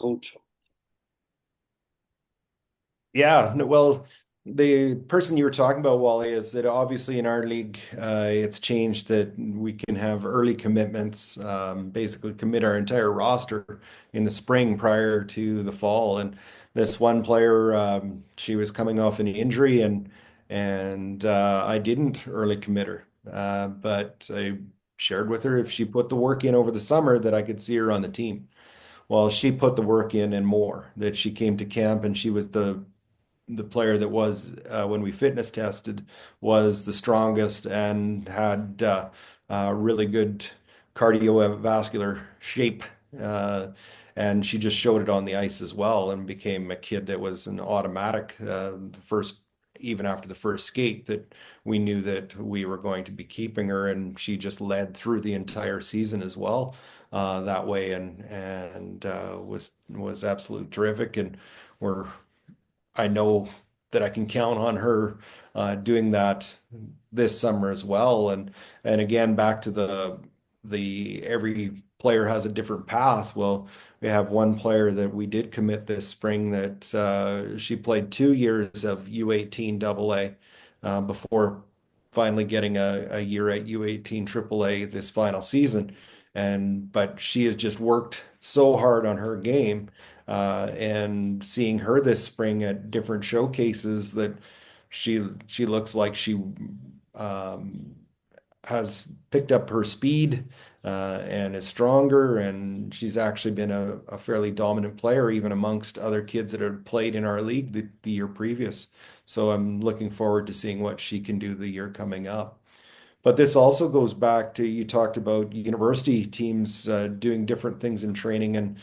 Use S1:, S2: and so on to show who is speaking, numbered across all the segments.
S1: coach.
S2: Yeah, well, the person you were talking about, Wally, is that obviously in our league, it's changed that we can have early commitments, basically commit our entire roster in the spring prior to the fall. And this one player, she was coming off an injury, and I didn't early commit her, but I shared with her if she put the work in over the summer that I could see her on the team. Well, she put the work in and more, that she came to camp and she was the player that was when we fitness tested was the strongest and had really good cardiovascular shape. Uh, and she just showed it on the ice as well and became a kid that was an automatic the first even after the first skate that we knew that we were going to be keeping her and she just led through the entire season as well that way and was absolutely terrific and we're I know that I can count on her doing that this summer as well. And again, back to the every player has a different path. Well, we have one player that we did commit this spring that she played 2 years of U18 AA before finally getting a year at U18 AAA this final season. But she has just worked so hard on her game and seeing her this spring at different showcases that she looks like she um, has picked up her speed and is stronger, and she's actually been a fairly dominant player even amongst other kids that have played in our league the year previous. So I'm looking forward to seeing what she can do the year coming up. But this also goes back to you talked about university teams doing different things in training. And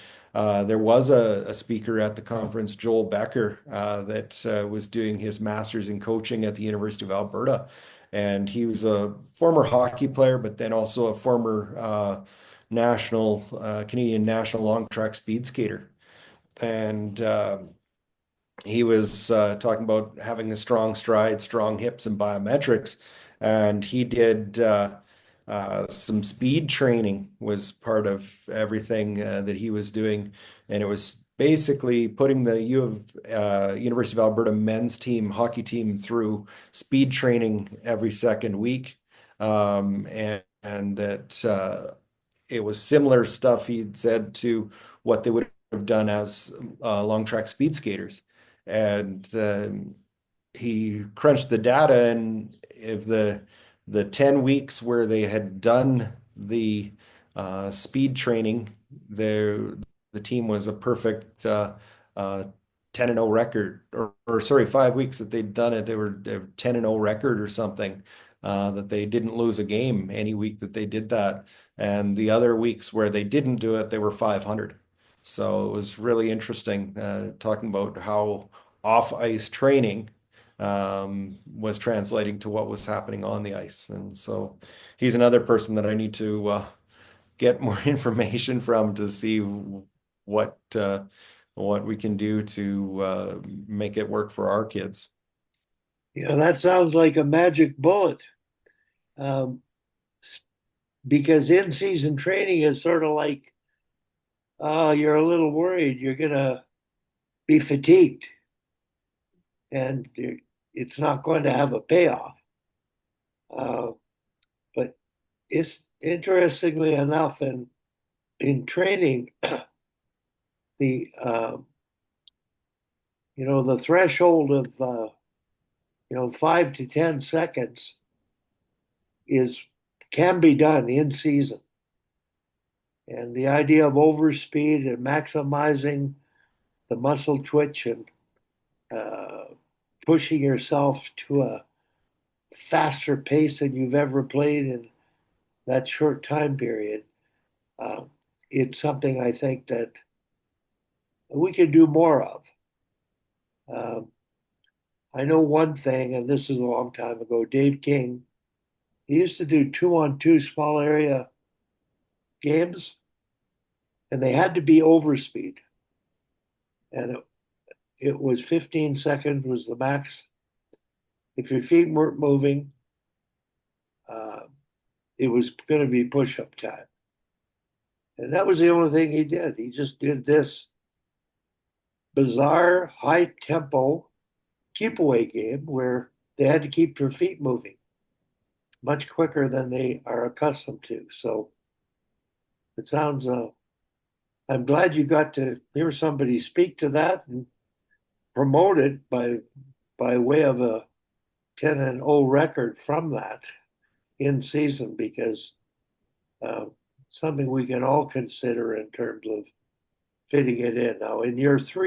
S2: there was a speaker at the conference, Joel Becker, that was doing his master's in coaching at the University of Alberta. And he was a former hockey player, but then also a former Canadian national long track speed skater. And he was talking about having a strong stride, strong hips, and biometrics. And he did some speed training was part of everything that he was doing, and it was basically putting the University of Alberta men's team hockey team through speed training every second week, and that it was similar stuff he'd said to what they would have done as long track speed skaters. And he crunched the data, and if the 10 weeks where they had done the speed training, the team was a perfect 10 and 0 record, or sorry, 5 weeks that they'd done it, they were 10 and 0 record or something. That they didn't lose a game any week that they did that. And the other weeks where they didn't do it, they were 500. So it was really interesting talking about how off ice training was translating to what was happening on the ice. And so he's another person that I need to get more information from to see what uh, what we can do to make it work for our kids.
S1: That sounds like a magic bullet. Um, because in-season training is sort of like, you're a little worried you're gonna be fatigued, and it's not going to have a payoff. Uh, but it's interestingly enough, in training, the the threshold of 5 to 10 seconds is can be done in season. And the idea of overspeed and maximizing the muscle twitch and uh, pushing yourself to a faster pace than you've ever played in that short time period, uh, it's something I think that we could do more of. Um, I know one thing, and this is a long time ago. Dave King, he used to do 2-on-2 small area games, and they had to be overspeed. And it was 15 seconds was the max. If your feet weren't moving, uh, it was going to be push-up time. And that was the only thing he did. He just did this bizarre, high tempo keep away game where they had to keep their feet moving much quicker than they are accustomed to. So it sounds, I'm glad you got to hear somebody speak to that and promote it by way of a 10-0 record from that in season because uh, something we can all consider in terms of fitting it in. Now, in year 3,